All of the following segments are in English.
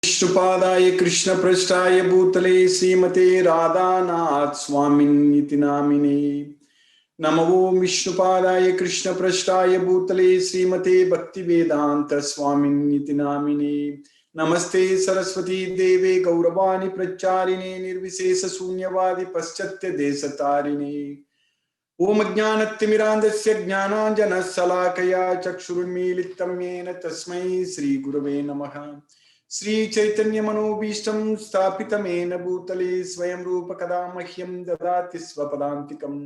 विष्णुपादाय कृष्णपृष्ठाय भूतले श्रीमते राधानाथ स्वामिन्निति नामिने नमो विष्णुपादाय कृष्णपृष्ठाय भूतले श्रीमते भक्तिवेदांत स्वामिन्निति नामिने नमस्ते सरस्वती देवे गौरवाणी प्रचारिणे निर्विशेष शून्यवादी पश्चात्य देशतारिणे ओम अज्ञानतिमिरान्धस्य ज्ञानाञ्जनशलाकया चक्षुरुन्मीलितं येन तस्मै श्रीगुरवे नमः। श्री चैतन्य मनोभीष्टं स्थापितमेन भूतले स्वयं रूप कदा मह्यं ददाति स्वपदान्तिकं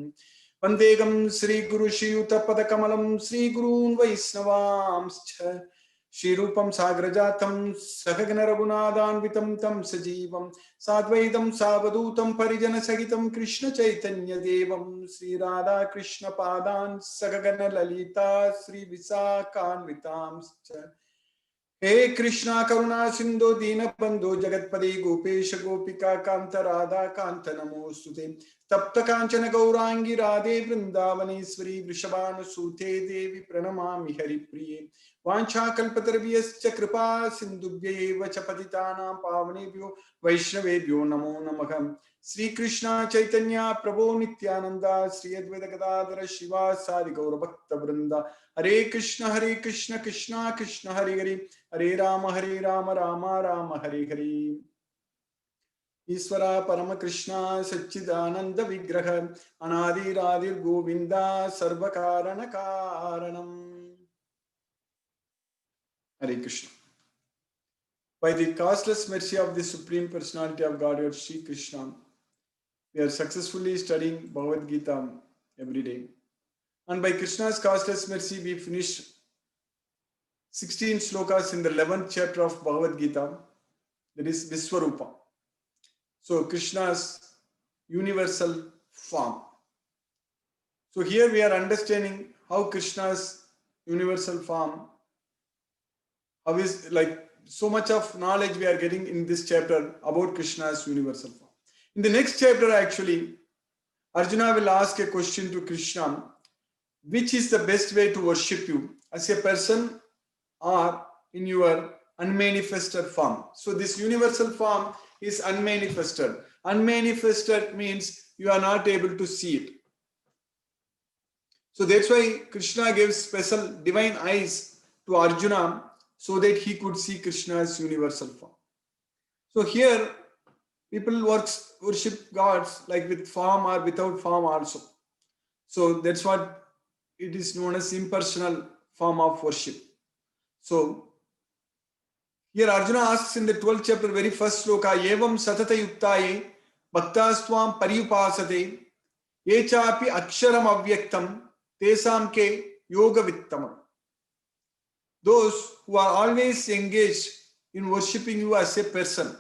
वन्देहं श्रीगुरु श्रीयुतपदकमलं श्रीगुरून् वैष्णवांश्च श्रीरूपं साग्रजातं सहगण रघुनाथान्वितं तं सजीवं साद्वैतं सावधूतं परिजनसहितं कृष्ण चैतन्य देवं श्री राधा कृष्ण पादान् सहगण ललिता श्री विशाखान्वितांश्च हे कृष्णा करुणा सिंधु दीनबंधो जगत्पते गोपेश गोपिका कांत राधा कांत नमोस्तुते तप्त कांचन गौरांगी राधे वृंदावनेश्वरी वृषभानुसूते देवी प्रणमामि हरिप्रिये वाञ्छाकल्पतरुभ्यश्च कृपा सिन्धुभ्यैव च पतितानां पावनेभ्यो वैष्णवेभ्यो नमो नमः। श्री कृष्ण चैतन्य प्रभो नित्यानंद श्री अद्वैत गदाधर शिवासादि गौर भक्त वृंदा हरे कृष्ण कृष्ण कृष्ण हरे हरे हरे राम राम राम हरे हरे। ईश्वर परम कृष्ण सच्चिदानंद विग्रह अनादिरादिर गोविंदा सर्व कारण कारणम। हरे Krishna. By the costless mercy of the Supreme Personality of Godhead, Sri Krishna, we are successfully studying Bhagavad Gita every day. And by Krishna's costless mercy, we finished 16 slokas in the 11th chapter of Bhagavad Gita, that is Viswarupa. So Krishna's universal form. So here we are understanding how Krishna's universal form, how is like so much of knowledge we are getting in this chapter about Krishna's universal form. In the next chapter, actually, Arjuna will ask a question to Krishna, which is the best way to worship you, as a person or in your unmanifested form. So this universal form is unmanifested. Unmanifested means you are not able to see it. So that's why Krishna gives special divine eyes to Arjuna so that he could see Krishna's universal form. So here people worship gods like with form or without form also. So that's what it is known as impersonal form of worship. So here Arjuna asks in the 12th chapter, very first sloka, Evam satata yuktaye bhaktastvam paryupasate yechapi aksharam avyaktam tesam ke yoga vittamam. Those who are always engaged in worshipping you as a person.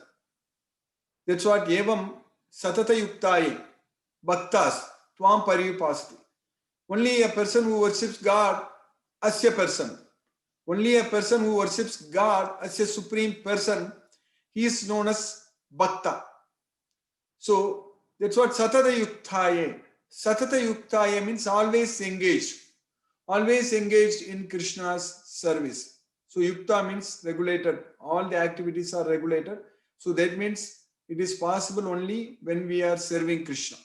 That's what Evam satata yuktaye bhaktas tvam paryupasate. Only a person who worships God as a person. Only a person who worships God as a supreme person, he is known as Bhakta. So that's what Satata Yuktaye. Satata Yuktaye means always engaged in Krishna's service. So Yukta means regulated. All the activities are regulated. So that means it is possible only when we are serving Krishna.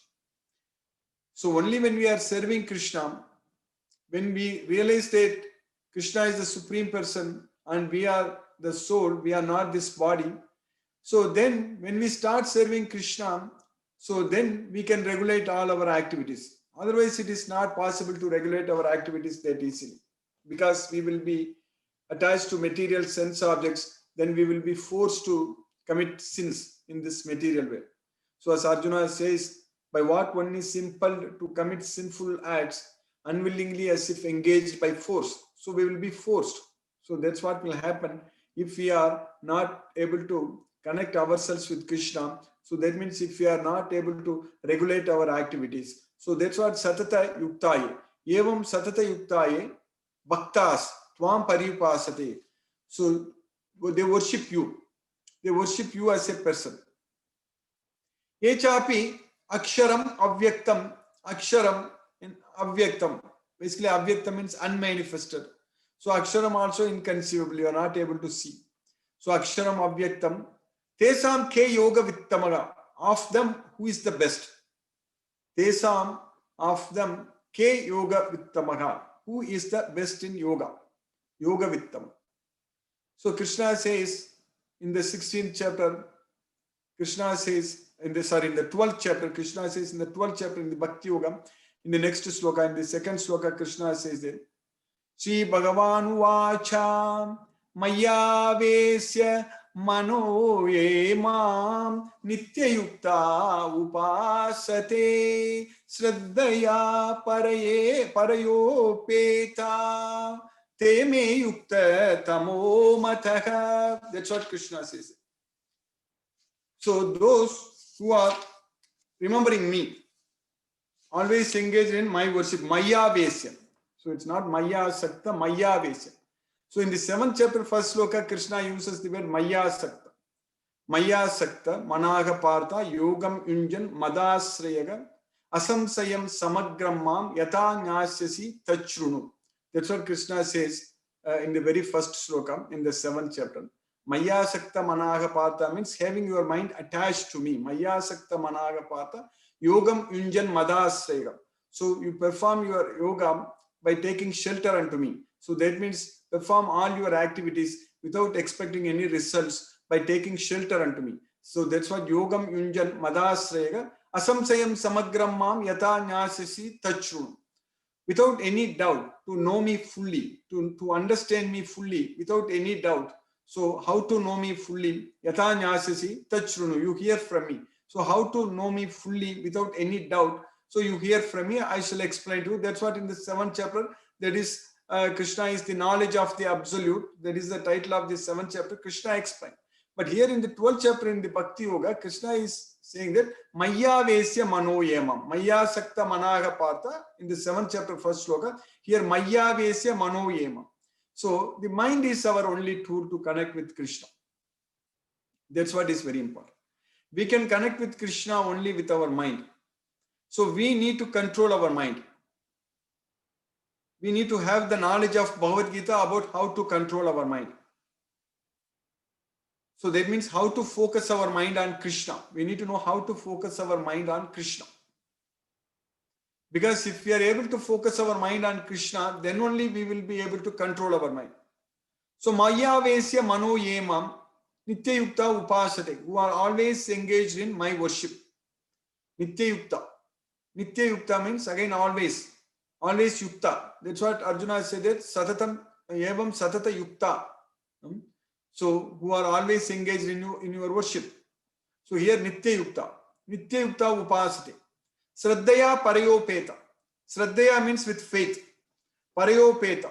So only when we are serving Krishna, when we realize that Krishna is the supreme person and we are the soul, we are not this body. So then when we start serving Krishna, so then we can regulate all our activities. Otherwise, it is not possible to regulate our activities that easily, because we will be attached to material sense objects, then we will be forced to commit sins in this material way. So as Arjuna says, by what one is impelled to commit sinful acts, unwillingly as if engaged by force. So we will be forced. So that's what will happen if we are not able to connect ourselves with Krishna. So that means if we are not able to regulate our activities. So that's what Satata Yuktaye. Evam Satata Yuktaye Bhaktas Tvam Paripasate. So they worship you. They worship you as a person. Echapi Aksharam Avyaktam. Aksharam in Avyaktam. Basically, Avyaktam means unmanifested. So Aksharam also inconceivable. You are not able to see. So Aksharam Avyaktam. Tesam ke yoga vittamaga. Of them, who is the best? Tesam, of them, ke yoga vittamaga. Who is the best in yoga? Yoga vittam. So Krishna says in the 16th chapter, Krishna says in the 12th chapter, Krishna says in the 12th chapter in the Bhakti Yoga, in the next sloka, in the second sloka, Krishna says that Shri Bhagavan Vacha Maya Vesya Mano Yemam Nityayukta Upasate Sraddhaya Parayo Peta Te Me Yukta Tamo Mataha. That's what Krishna says. So those who are remembering me, always engaged in my worship, Maya Vesya. So it's not Maya Sakta, Maya Vesya. So in the 7th chapter, first sloka, Krishna uses the word Maya Sakta. Maya Sakta, Managa Partha, Yogam Yunjan, Madasrayaga, Asamsayam Samagrammam, Yata Nyasasi Tachrunu. That's what Krishna says in the very first sloka in the 7th chapter. Maya Sakta Managa Partha means having your mind attached to me. Maya Sakta Managa Partha, Yogam Yunjan Madasrayaga. So you perform your yoga by taking shelter unto me. So that means perform all your activities without expecting any results by taking shelter unto me. So that's what Yogam Yunjan Madasrayaga Asamsayam Samagrammam Yata Nyasasi Tachrun. Without any doubt, to know me fully, to understand me fully, without any doubt. So how to know me fully? Yata Nyasasi Tachrunu. You hear from me. So how to know me fully without any doubt? So you hear from me, I shall explain to you. That's what in the 7th chapter, that is Krishna is the knowledge of the absolute. That is the title of the 7th chapter. Krishna explained. But here in the 12th chapter in the Bhakti Yoga, Krishna is saying that Maya Vesya Mano Yemam. Maya Sakta Managa Partha in the 7th chapter, first sloka. Here Maya Vesya Mano Yemam. So the mind is our only tool to connect with Krishna. That's what is very important. We can connect with Krishna only with our mind. So we need to control our mind. We need to have the knowledge of Bhagavad Gita about how to control our mind. So that means how to focus our mind on Krishna. We need to know how to focus our mind on Krishna. Because if we are able to focus our mind on Krishna, then only we will be able to control our mind. So Maya Vesya Mano Yemam Nityayukta Upasate, who are always engaged in my worship. Nityayukta. Nityayukta means again always. Always Yukta. That's what Arjuna said that Satatam Evam Satata Yukta. So who are always engaged in your worship. So here Nityayukta. Nityayukta Upasate. Sraddhaya Parayopeta. Sraddhaya means with faith. Parayopeta.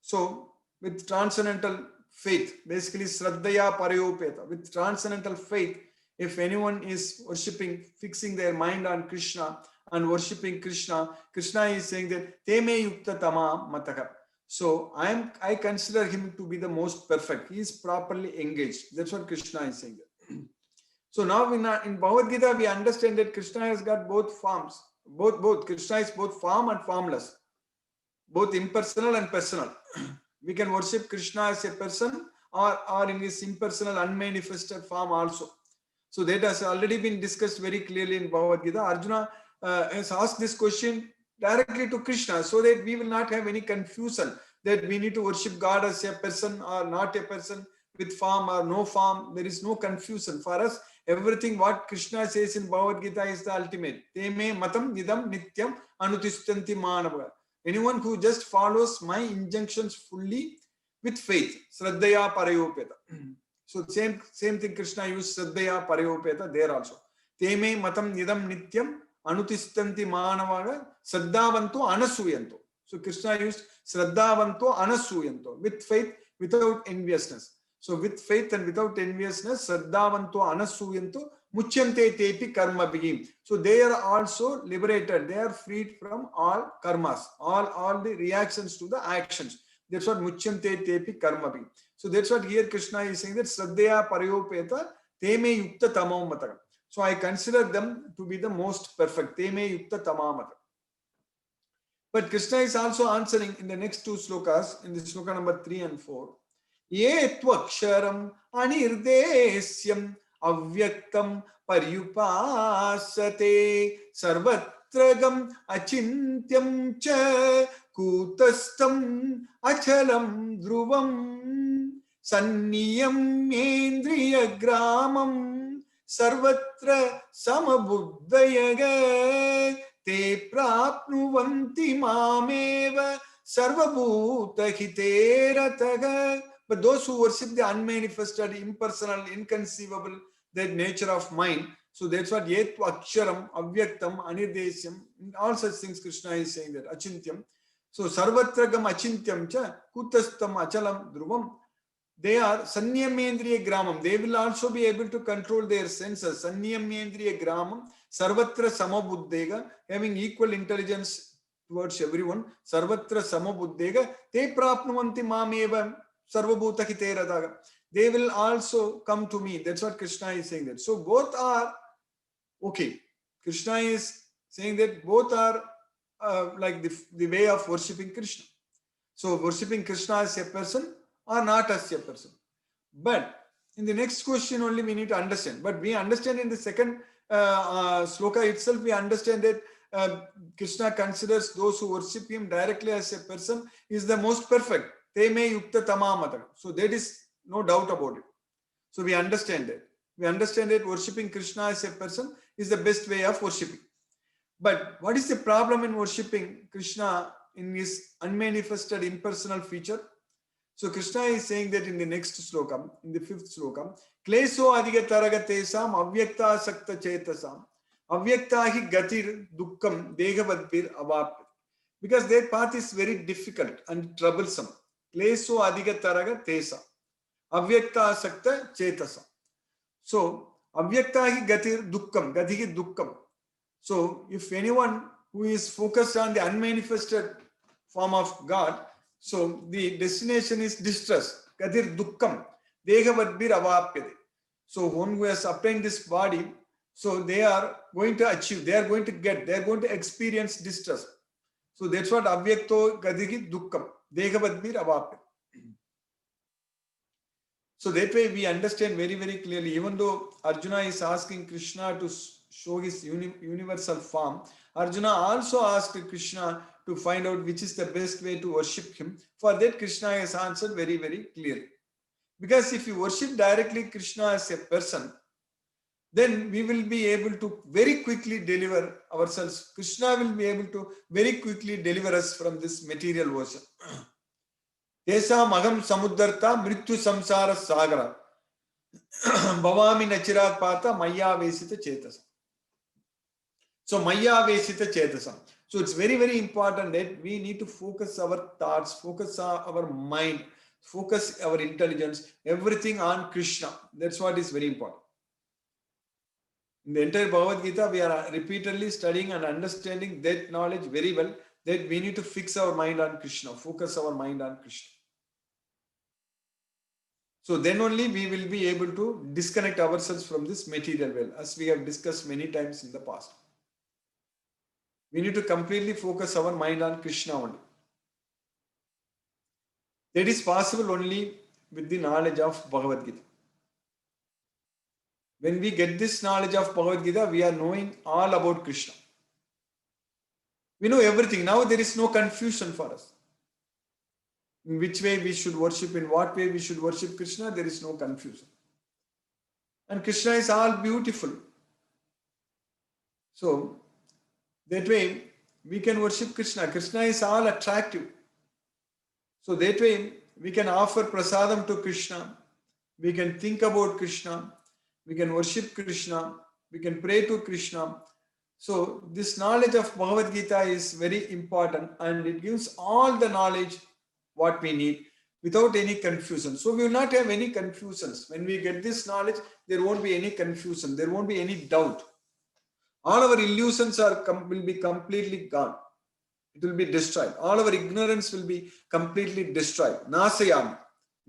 So with transcendental faith. Basically Sraddhaya Parayopeta. With transcendental faith, if anyone is worshipping, fixing their mind on Krishna and worshipping Krishna, Krishna is saying that Te me yukta tama mataka. So I consider him to be the most perfect. He is properly engaged. That's what Krishna is saying. So now in Bhagavad Gita, we understand that Krishna has got both forms. Both. Krishna is both form and formless. Both impersonal and personal. We can worship Krishna as a person or in his impersonal, unmanifested form also. So that has already been discussed very clearly in Bhagavad Gita. Arjuna has asked this question directly to Krishna so that we will not have any confusion that we need to worship God as a person or not a person, with form or no form. There is no confusion. For us, everything what Krishna says in Bhagavad Gita is the ultimate. Te me matam nidam nityam anutistanti manava. Anyone who just follows my injunctions fully with faith. Sraddhaya Parayopeta. So same thing Krishna used Sraddhaya Parayopeta there also. Te me matam nidam nityam anutistanti manavaga Sraddhavanto anasuyanto. So Krishna used Sraddhavanto anasuyanto. With faith, without enviousness. So with faith and without enviousness, Sraddhavanto anasuyanto muchyante tepi karma bhim. So they are also liberated. They are freed from all karmas, all the reactions to the actions. That's what muchyante tepi karma bhim. So that's what here Krishna is saying that Sraddhaya Parayopeta te me yukta tamam mataka. So I consider them to be the most perfect. Te me yukta tamam mataka. But Krishna is also answering in the next two slokas, in the sloka number 3 and 4. ye tvaksharam anirdesyam avyaktam paryupasate sarvatragam achintyam cha kutastam achalam dhruvam sanniyamendriya gramam sarvatra samabuddhayaga te prapnuvanti mameva sarvabhuta hiterataga. But those who worship the unmanifested, impersonal, inconceivable, that nature of mind, so that's what yet aksharam, avyaktam, anirdesyam, all such things Krishna is saying that, achintyam. So sarvatragam achintyam cha, kutastam achalam dhruvam. They are sanyamendriya gramam. They will also be able to control their senses. Sanyamendriya gramam, sarvatra samabuddhega, having equal intelligence towards everyone. Sarvatra samabuddhega, te prapnuvanti mameva sarvabhuta hiteradaga. They will also come to me. That's what Krishna is saying that. So both are okay. Krishna is saying that both are like the way of worshipping Krishna. So worshipping Krishna as a person or not as a person. But in the next question only we need to understand. But we understand in the second sloka itself, we understand that Krishna considers those who worship him directly as a person is the most perfect. Te me yukta tamamata. So that is no doubt about it. So we understand that. We understand that worshipping Krishna as a person is the best way of worshipping. But what is the problem in worshipping Krishna in his unmanifested impersonal feature? So Krishna is saying that in the next slokam, in the fifth slokam, Kleso adigataragatesam avyakta sakta chetasam avyakta hi gatir dukkam degavadbir avap. Because their path is very difficult and troublesome. Kleso adigataragatesam avyakta sakta chetasam. So avyakta hi gatir dukkam, gati hi dukkam. So if anyone who is focused on the unmanifested form of God, so the destination is distress. Gatir dukkam. Degavadbir avapyate. So one who has obtained this body, so they are going to achieve, they are going to get, they are going to experience distress. So that's what avyakto gadigi dukkam. Degavadbir avapyate. So that way we understand very, very clearly, even though Arjuna is asking Krishna to show his universal form, Arjuna also asked Krishna to find out which is the best way to worship him. For that, Krishna has answered very, very clearly. Because if you worship directly Krishna as a person, then we will be able to very quickly deliver ourselves. Krishna will be able to very quickly deliver us from this material version. Tesam agam samuddarta mrityu samsara sagara bhavami nachirat pata maya vesita chetasam. So maya vesita chetasam. So it's very, very important that we need to focus our thoughts, focus our mind, focus our intelligence, everything on Krishna. That's what is very important. In the entire Bhagavad Gita, we are repeatedly studying and understanding that knowledge very well, that we need to fix our mind on Krishna, focus our mind on Krishna. So then only we will be able to disconnect ourselves from this material world, as we have discussed many times in the past. We need to completely focus our mind on Krishna only. That is possible only with the knowledge of Bhagavad Gita. When we get this knowledge of Bhagavad Gita, we are knowing all about Krishna. We know everything. Now there is no confusion for us. In which way we should worship, in what way we should worship Krishna, there is no confusion. And Krishna is all beautiful. So, that way we can worship Krishna. Krishna is all attractive. So that way we can offer prasadam to Krishna. We can think about Krishna. We can worship Krishna. We can pray to Krishna. So this knowledge of Bhagavad Gita is very important, and it gives all the knowledge what we need without any confusion. So we will not have any confusions. When we get this knowledge, there won't be any confusion. There won't be any doubt. All our illusions will be completely gone. It will be destroyed. All our ignorance will be completely destroyed. Nasayami.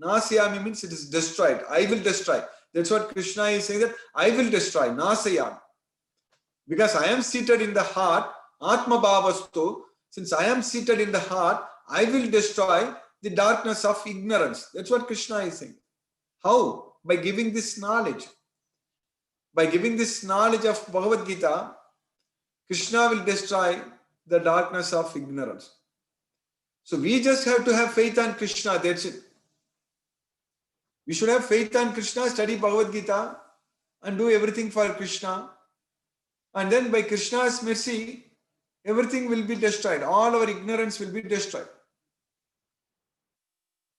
Nasayami means it is destroyed. I will destroy. That's what Krishna is saying, that I will destroy. Nasayami. Because I am seated in the heart, Atma Bhavastu, since I am seated in the heart, I will destroy the darkness of ignorance. That's what Krishna is saying. How? By giving this knowledge. By giving this knowledge of Bhagavad Gita, Krishna will destroy the darkness of ignorance. So we just have to have faith on Krishna, that's it. We should have faith on Krishna, study Bhagavad Gita, and do everything for Krishna. And then by Krishna's mercy, everything will be destroyed. All our ignorance will be destroyed.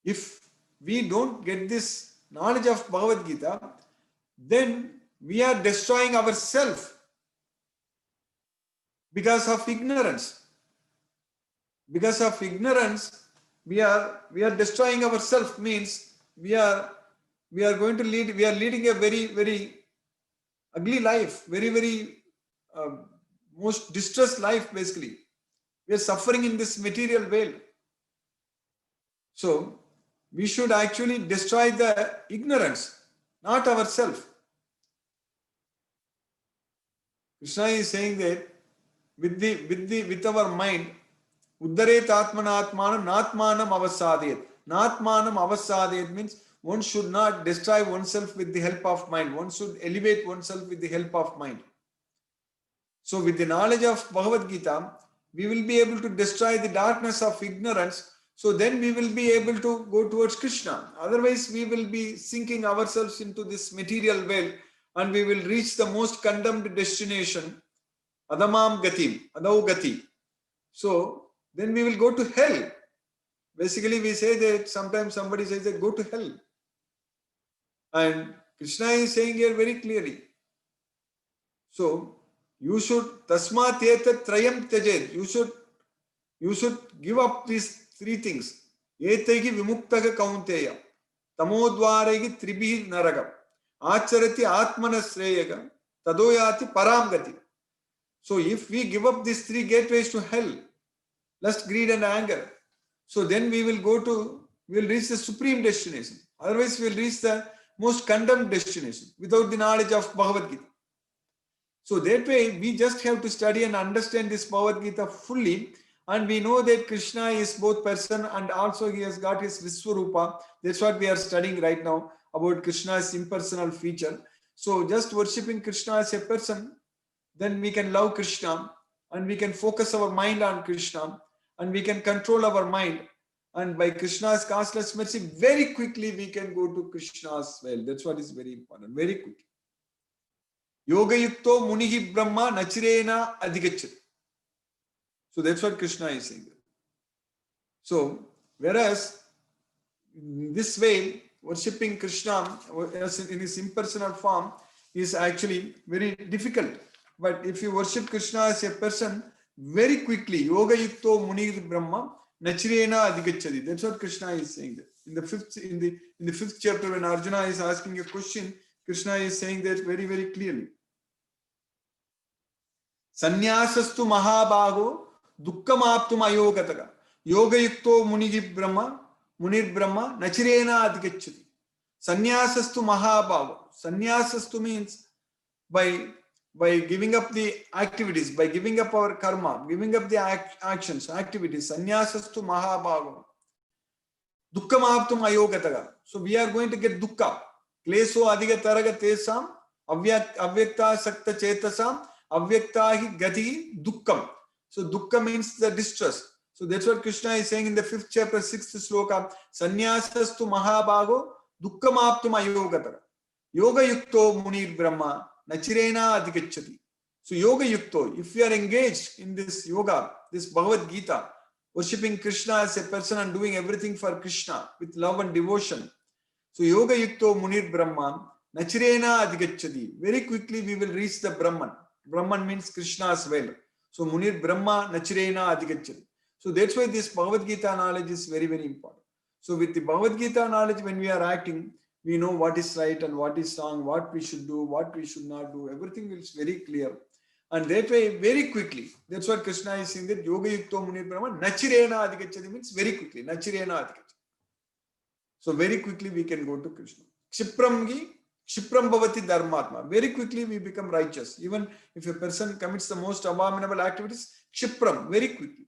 If we don't get this knowledge of Bhagavad Gita, then we are destroying ourselves because of ignorance. Because of ignorance, we are destroying ourselves. Means we are leading a very, very ugly life, very, very most distressed life. Basically, we are suffering in this material world. So we should actually destroy the ignorance, not ourselves. Krishna is saying that with our mind, Uddaret Atmanatmanam Natmanam Avasadayat. Natmanam Avasadayat means one should not destroy oneself with the help of mind. One should elevate oneself with the help of mind. So with the knowledge of Bhagavad Gita, we will be able to destroy the darkness of ignorance. So then we will be able to go towards Krishna. Otherwise, we will be sinking ourselves into this material world and we will reach the most condemned destination, Adamam Gatim, Adau Gati. So then we will go to hell. Basically, we say that sometimes somebody says that go to hell. And Krishna is saying here very clearly. So you should tasmat etat trayam tyajet. You should give up these three things. Etaihi vimuktaka kaunteya. Tamodvaregi tribhi naragam. Acharati atmana sreyaga. Tadoyati paramgati. So if we give up these three gateways to hell, lust, greed and anger, so then we will reach the supreme destination. Otherwise we will reach the most condemned destination without the knowledge of Bhagavad Gita. So that way we just have to study and understand this Bhagavad Gita fully, and we know that Krishna is both person and also he has got his Viswarupa. That's what we are studying right now about Krishna's impersonal feature. So just worshipping Krishna as a person, then we can love Krishna and we can focus our mind on Krishna and we can control our mind, and by Krishna's causeless mercy, very quickly we can go to Krishna's well. That's what is very important, very quickly. Yoga yukto munihi brahma nachirena adhigachyati. So that's what Krishna is saying. So whereas in this way, worshipping Krishna in his impersonal form is actually very difficult. But if you worship Krishna as a person, very quickly, yoga yukto munir brahma nachirena adhigachyati. That's what Krishna is saying. In the fifth chapter, when Arjuna is asking a question, Krishna is saying that very, very clearly. Sanyasastu mahabaho dukkam aptum ayogataka. Yoga yukto munir brahma nachirena adhigachyati. Sanyasastu mahabaho. Sanyasastu means by giving up the activities, by giving up our karma, giving up the actions, activities, sanyasastu mahabhava, dukkam aptum ayogataga. So we are going to get dukkha. Kleso adhigataraga tesam, avyakta sakta chetasam, avyaktahi gati dukkam. So dukkha means the distress. So that's what Krishna is saying in the 5th chapter, 6th sloka. Sanyasastu mahabhago, dukkam aptum ayogataga. Yoga yukto munir brahma nachirena adhigachyati. So yoga yukto, if we are engaged in this yoga, this Bhagavad Gita, worshipping Krishna as a person and doing everything for Krishna with love and devotion. So yoga yukto munir brahman nachirena adhigachyati. Very quickly we will reach the Brahman. Brahman means Krishna's well. So munir brahma nachirena adhigachyati. So that's why this Bhagavad Gita knowledge is very, very important. So with the Bhagavad Gita knowledge, when we are acting, we know what is right and what is wrong, what we should do, what we should not do. Everything is very clear. And that way, very quickly, that's what Krishna is saying, that yoga yukto munir brahma nachirena adhigachyati means very quickly, nachirena adhigachyati. So very quickly we can go to Krishna. Kshipram bhavati dharmatma. Very quickly we become righteous. Even if a person commits the most abominable activities, kshipram, very quickly.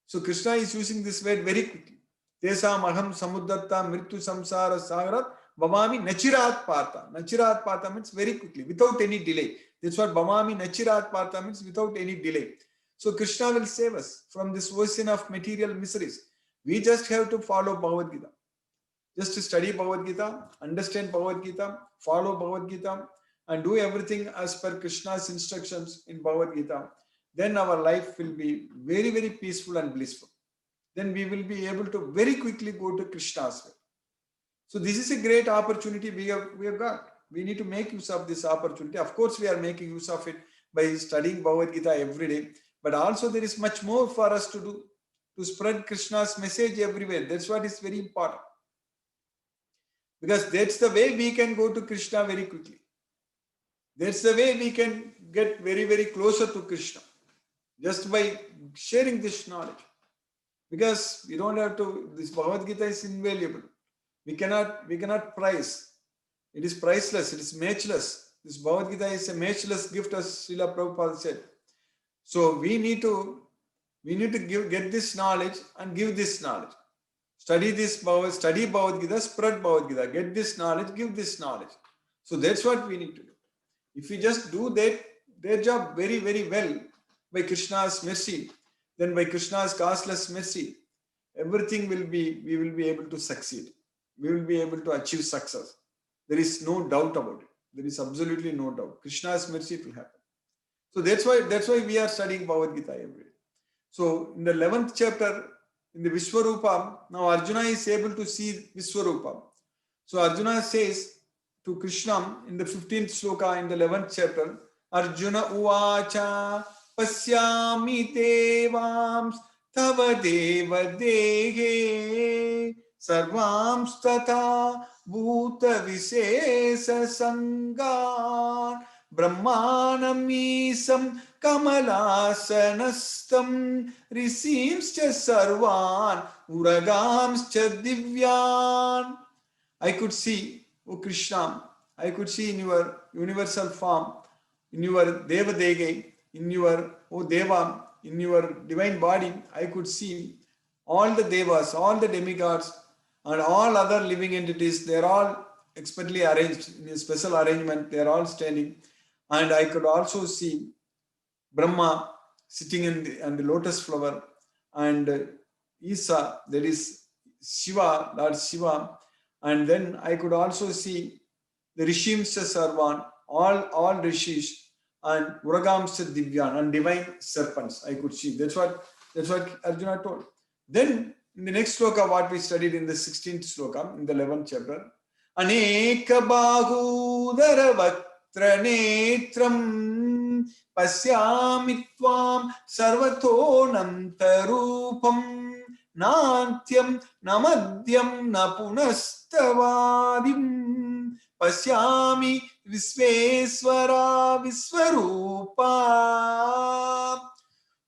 So Krishna is using this word very quickly. Tesam aham samudratta mrityu samsara sagarat bhamami nachirat partha. Nachirat partha means very quickly, without any delay. That's what bhamami nachirat partha means, without any delay. So Krishna will save us from this ocean of material miseries. We just have to follow Bhagavad Gita. Just to study Bhagavad Gita, understand Bhagavad Gita, follow Bhagavad Gita, and do everything as per Krishna's instructions in Bhagavad Gita. Then our life will be very, very peaceful and blissful. Then we will be able to very quickly go to Krishna's way. So this is a great opportunity we have got. We need to make use of this opportunity. Of course, we are making use of it by studying Bhagavad Gita every day. But also there is much more for us to do, to spread Krishna's message everywhere. That's what is very important. Because that's the way we can go to Krishna very quickly. That's the way we can get very, very closer to Krishna. Just by sharing this knowledge. Because we don't have to, this Bhagavad Gita is invaluable. We cannot price. It is priceless, it is matchless. This Bhagavad Gita is a matchless gift, as Srila Prabhupada said. So we need to get this knowledge and give this knowledge. Study Bhagavad Gita, spread Bhagavad Gita, get this knowledge, give this knowledge. So that's what we need to do. If we just do their job very, very well by Krishna's mercy, then by Krishna's causeless mercy, everything we will be able to succeed. We will be able to achieve success. There is no doubt about it. There is absolutely no doubt. Krishna's mercy will happen. So that's why we are studying Bhagavad Gita every day. So in the 11th chapter, in the Vishwarupa, now Arjuna is able to see Vishwarupa. So Arjuna says to Krishna in the 15th sloka in the 11th chapter, Arjuna uvacha pasyami devams tava deva dehe sarvams tata bhuta visesa sangan brahmanamisam kamalasanastam risimscha sarvan uragamscha divyan. I could see, O Krishna, I could see in your universal form, in your Deva Dege, in your, O Deva, in your divine body, I could see all the Devas, all the demigods, and all other living entities. They are all expertly arranged in a special arrangement. They are all standing. And I could also see Brahma sitting on the lotus flower, and Isa, that is Shiva, Lord Shiva. And then I could also see the Rishimsa Sarvan, all Rishis, and Uragamsa Divyan, and divine serpents I could see. That's what Arjuna told. Then in the next sloka, what we studied in the 16th sloka, in the 11th chapter, Aneka Bahudara Vaktra Netram Pasyami Tvam Sarvato Nantarupam Nantyam Namadyam Napunastavadim Pasyami Visveswara Viswarupa.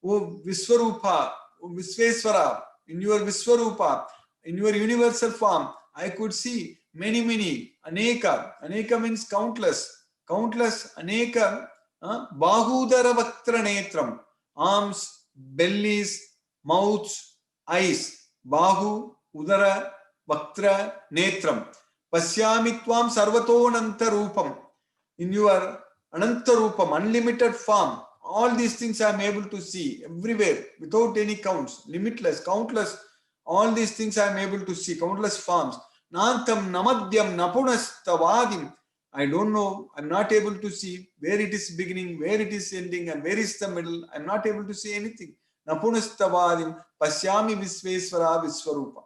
O Viswarupa, O Visveswara, in your Viswarupa, in your universal form, I could see many, Aneka. Aneka means countless, Aneka, Bahudara Vaktra Netram, arms, bellies, mouths, eyes, Bahu, Udara, Vaktra, Netram. Pasyami Tvam Sarvato Anantarupam. In your Anantarupam, unlimited form, all these things I am able to see everywhere without any counts, limitless, countless. All these things I am able to see, countless forms. Nantam Namadyam Napunastavadim. I don't know, I am not able to see where it is beginning, where it is ending, and where is the middle. I am not able to see anything. Napunastavadim Pasyami Visveswara Viswarupa.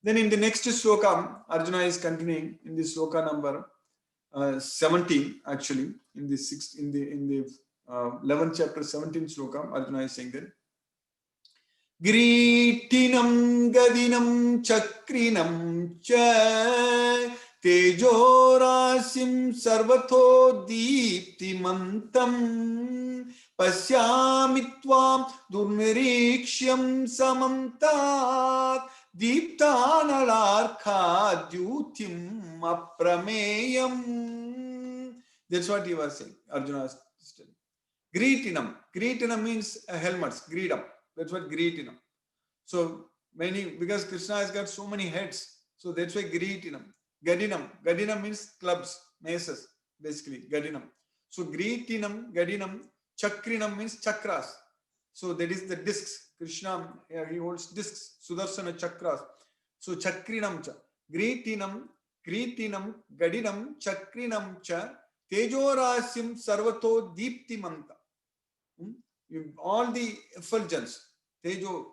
Then in the next sloka, Arjuna is continuing in the sloka number 17, actually, in the 11th chapter, 17th sloka, Arjuna is saying that Gritinam Gadinam Chakrinam Cha Tejorasim Sarvato Deeptimantam Pasyamitvam Durnirekshyam Samantat Deeptanalarkha Dyutim Aprameyam. That's what he was saying. Arjuna was studying. Gritinam. Gritinam means helmets, greedam. That's what greetinam. So many, because Krishna has got so many heads. So that's why Giritinam. Gadinam. Gadinam means clubs, maces, basically. Gadinam. So Giritinam, Gadinam, Chakrinam means chakras. So that is the discs. Krishna, he holds discs, Sudarsana chakras. So Chakrinam cha. Giritinam, Giritinam, Gadinam, Chakrinam cha, Tejorasim Sarvato Deeptimanta. All the effulgence, Tejo,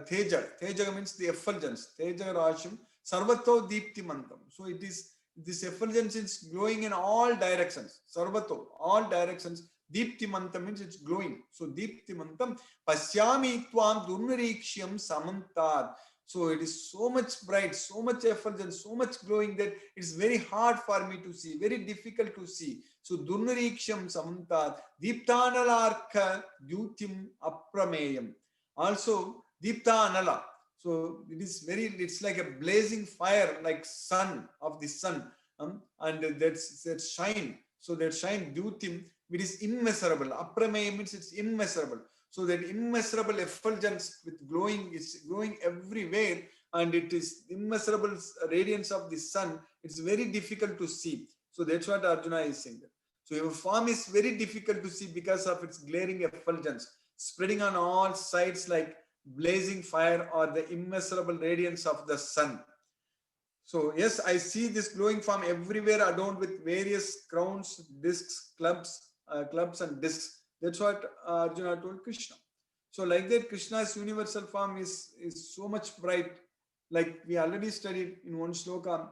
Teja means the effulgence, Teja Rashim, Sarvato Deepti Mantam. So it is, this effulgence is glowing in all directions, Sarvato, all directions. Deepti Mantam means it's glowing. So Deepti Mantam, Pasyami Tvam Durnarikshyam Samantad. So it is so much bright, so much effulgence, so much glowing that it's very hard for me to see, very difficult to see. So Durnariksham Samantat, Deeptanalarka Dyutim Aprameyam. Also Deeptanala. So it is very, it's like a blazing fire, like sun of the sun. And that's that shine. So that shine Dyutim, it is immeasurable. Aprameyam means it's immeasurable. So that immeasurable effulgence with glowing is glowing everywhere, and it is immeasurable radiance of the sun. It's very difficult to see. So that's what Arjuna is saying. So your form is very difficult to see because of its glaring effulgence, spreading on all sides like blazing fire or the immeasurable radiance of the sun. So yes, I see this glowing form everywhere, adorned with various crowns, discs, clubs and discs. That's what Arjuna told Krishna. So like that, Krishna's universal form is so much bright. Like we already studied in one shloka,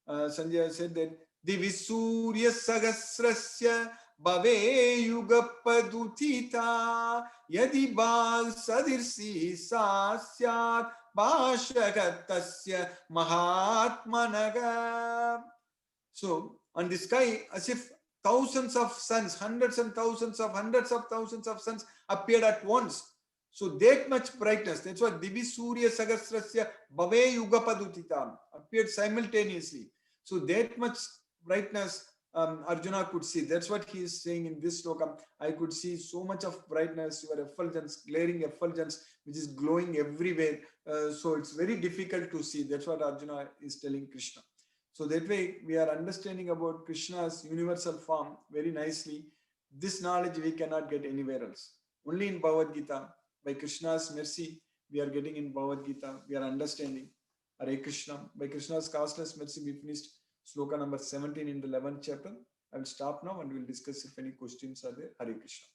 Sanjay said that Divisurya Sagasrasya Bhave Yugapadutita Yadi Bal Sadirsi Sasyat Bhashagatasya Mahatmanaga. So on the sky, as if thousands of suns, hundreds of thousands of suns appeared at once. So that much brightness, that's what Divi Surya Sagasrasya Bhave Yugapadutitam appeared simultaneously. So that much brightness Arjuna could see. That's what he is saying in this sloka. I could see so much of brightness, your effulgence, glaring effulgence, which is glowing everywhere. So it's very difficult to see. That's what Arjuna is telling Krishna. So that way we are understanding about Krishna's universal form very nicely. This knowledge we cannot get anywhere else. Only in Bhagavad Gita, by Krishna's mercy, we are getting in Bhagavad Gita, we are understanding. Hare Krishna. By Krishna's causeless mercy, we finished sloka number 17 in the 11th chapter. I will stop now and we will discuss if any questions are there. Hare Krishna.